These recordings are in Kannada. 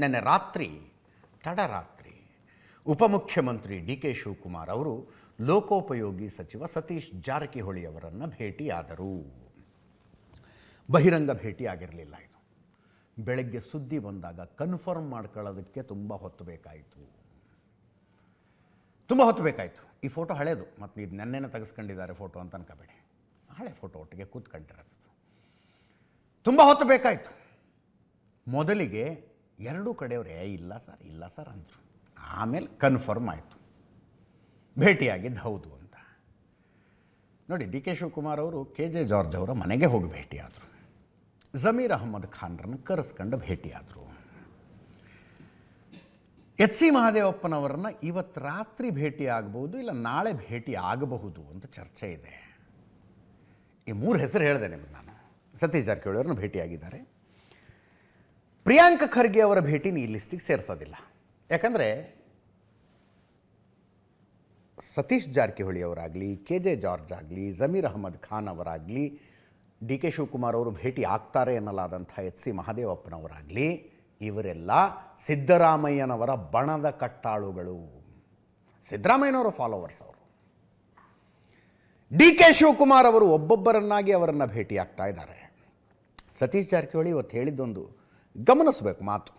ನೆನ್ನೆ ರಾತ್ರಿ ತಡರಾತ್ರಿ ಉಪಮುಖ್ಯಮಂತ್ರಿ ಡಿ ಕೆ ಶಿವಕುಮಾರ್ ಅವರು ಲೋಕೋಪಯೋಗಿ ಸಚಿವ ಸತೀಶ್ ಜಾರಕಿಹೊಳಿ ಅವರನ್ನು ಭೇಟಿಯಾದರು. ಬಹಿರಂಗ ಭೇಟಿ ಆಗಿರಲಿಲ್ಲ. ಇದು ಬೆಳಗ್ಗೆ ಸುದ್ದಿ ಬಂದಾಗ ಕನ್ಫರ್ಮ್ ಮಾಡ್ಕೊಳ್ಳೋದಕ್ಕೆ ತುಂಬ ಹೊತ್ತು ಬೇಕಾಯಿತು. ಈ ಫೋಟೋ ಹಳೇದು, ಮತ್ತು ಇದು ನೆನ್ನೆನೇ ತೆಗೆಸ್ಕೊಂಡಿದ್ದಾರೆ ಫೋಟೋ ಅಂತ ಅನ್ಕೋಬೇಡಿ. ಹಳೆ ಫೋಟೋ ಒಟ್ಟಿಗೆ ಕೂತ್ಕೊಂಡಿರೋದು. ತುಂಬ ಹೊತ್ತು ಬೇಕಾಯಿತು. ಮೊದಲಿಗೆ ಎರಡೂ ಕಡೆಯವರು ಇಲ್ಲ ಸರ್ ಅಂದರು. ಆಮೇಲೆ ಕನ್ಫರ್ಮ್ ಆಯಿತು, ಭೇಟಿಯಾಗಿದ್ದು ಹೌದು ಅಂತ. ನೋಡಿ, ಡಿ ಕೆ ಶಿವಕುಮಾರ್ ಅವರು KJ ಜಾರ್ಜ್ ಅವರ ಮನೆಗೆ ಹೋಗಿ ಭೇಟಿಯಾದರು. ಜಮೀರ್ ಅಹ್ಮದ್ ಖಾನ್ರನ್ನು ಕರೆಸ್ಕೊಂಡು ಭೇಟಿಯಾದರು. HC ಮಹದೇವಪ್ಪನವರನ್ನು ಇವತ್ತು ರಾತ್ರಿ ಭೇಟಿ ಆಗಬಹುದು, ಇಲ್ಲ ನಾಳೆ ಭೇಟಿ ಆಗಬಹುದು ಅಂತ ಚರ್ಚೆ ಇದೆ. ಈ 3 ಹೆಸರು ಹೇಳಿದೆ ನಿಮಗೆ ನಾನು. ಸತೀಶ್ ಜಾರಕಿಹೊಳಿ ಅವರನ್ನು ಭೇಟಿಯಾಗಿದ್ದಾರೆ. ಪ್ರಿಯಾಂಕ ಖರ್ಗೆ ಅವರ ಭೇಟಿನ ಈ ಲಿಸ್ಟಿಗೆ ಸೇರಿಸೋದಿಲ್ಲ. ಯಾಕಂದರೆ ಸತೀಶ್ ಜಾರಕಿಹೊಳಿ ಅವರಾಗಲಿ, KJ ಜಾರ್ಜ್ ಆಗಲಿ, ಜಮೀರ್ ಅಹ್ಮದ್ ಖಾನ್ ಅವರಾಗಲಿ, ಡಿ ಕೆ ಶಿವಕುಮಾರ್ ಅವರು ಭೇಟಿ ಆಗ್ತಾರೆ ಎನ್ನಲಾದಂಥ HC ಮಹದೇವಪ್ಪನವರಾಗಲಿ, ಇವರೆಲ್ಲ ಸಿದ್ದರಾಮಯ್ಯನವರ ಬಣದ ಕಟ್ಟಾಳುಗಳು, ಸಿದ್ದರಾಮಯ್ಯನವರ ಫಾಲೋವರ್ಸ್ ಅವರು. ಡಿ ಕೆ ಶಿವಕುಮಾರ್ ಅವರು ಒಬ್ಬೊಬ್ಬರನ್ನಾಗಿ ಅವರನ್ನು ಭೇಟಿ ಆಗ್ತಾ ಇದ್ದಾರೆ. ಸತೀಶ್ ಜಾರಕಿಹೊಳಿ ಇವತ್ತು ಹೇಳಿದ್ದೊಂದು ಗಮನಿಸಬೇಕು ಮಾತು.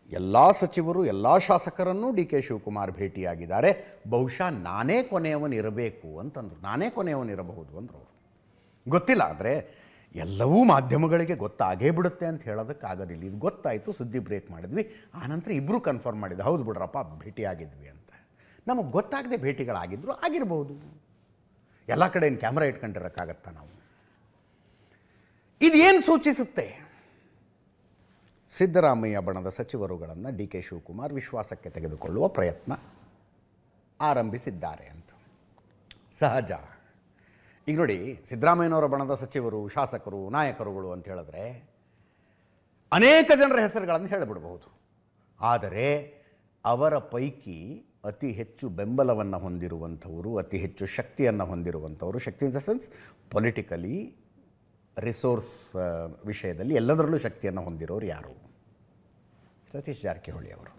ಎಲ್ಲ ಸಚಿವರು, ಎಲ್ಲ ಶಾಸಕರನ್ನೂ ಡಿ ಕೆ ಶಿವಕುಮಾರ್ ಭೇಟಿಯಾಗಿದ್ದಾರೆ. ಬಹುಶಃ ನಾನೇ ಕೊನೆಯವನಿರಬೇಕು ಅಂತಂದರು. ನಾನೇ ಕೊನೆಯವನಿರಬಹುದು ಅಂದರು ಅವರು. ಗೊತ್ತಿಲ್ಲ, ಆದರೆ ಎಲ್ಲವೂ ಮಾಧ್ಯಮಗಳಿಗೆ ಗೊತ್ತಾಗೇ ಬಿಡುತ್ತೆ ಅಂತ ಹೇಳೋದಕ್ಕಾಗೋದಿಲ್ಲ. ಇದು ಗೊತ್ತಾಯಿತು, ಸುದ್ದಿ ಬ್ರೇಕ್ ಮಾಡಿದ್ವಿ. ಆನಂತರ ಇಬ್ಬರು ಕನ್ಫರ್ಮ್ ಮಾಡಿದ್ದು, ಹೌದು ಬಿಡ್ರಪ್ಪ ಭೇಟಿಯಾಗಿದ್ವಿ ಅಂತ. ನಮಗೆ ಗೊತ್ತಾಗದೆ ಭೇಟಿಗಳಾಗಿದ್ದರು, ಆಗಿರ್ಬೋದು. ಎಲ್ಲ ಕಡೆ ಏನು ಕ್ಯಾಮ್ರಾ ಇಟ್ಕೊಂಡಿರೋಕ್ಕಾಗತ್ತಾ ನಾವು? ಇದೇನು ಸೂಚಿಸುತ್ತೆ? ಸಿದ್ದರಾಮಯ್ಯ ಬಣದ ಸಚಿವರುಗಳನ್ನು ಡಿ ಕೆ ಶಿವಕುಮಾರ್ ವಿಶ್ವಾಸಕ್ಕೆ ತೆಗೆದುಕೊಳ್ಳುವ ಪ್ರಯತ್ನ ಆರಂಭಿಸಿದ್ದಾರೆ ಅಂತ. ಸಹಜ. ಈಗ ನೋಡಿ, ಸಿದ್ದರಾಮಯ್ಯನವರ ಬಣದ ಸಚಿವರು, ಶಾಸಕರು, ನಾಯಕರುಗಳು ಅಂತ ಹೇಳಿದ್ರೆ ಅನೇಕ ಜನರ ಹೆಸರುಗಳನ್ನು ಹೇಳಿಬಿಡಬಹುದು. ಆದರೆ ಅವರ ಪೈಕಿ ಅತಿ ಹೆಚ್ಚು ಬೆಂಬಲವನ್ನು ಹೊಂದಿರುವಂಥವರು, ಅತಿ ಹೆಚ್ಚು ಶಕ್ತಿಯನ್ನು ಹೊಂದಿರುವಂಥವರು, ಶಕ್ತಿ in the sense politically, resource ವಿಷಯದಲ್ಲಿ ಎಲ್ಲದರಲ್ಲೂ ಶಕ್ತಿಯನ್ನು ಹೊಂದಿರೋರು ಯಾರು? ಸತೀಶ್ ಜಾರಕಿಹೊಳಿ ಅವರು.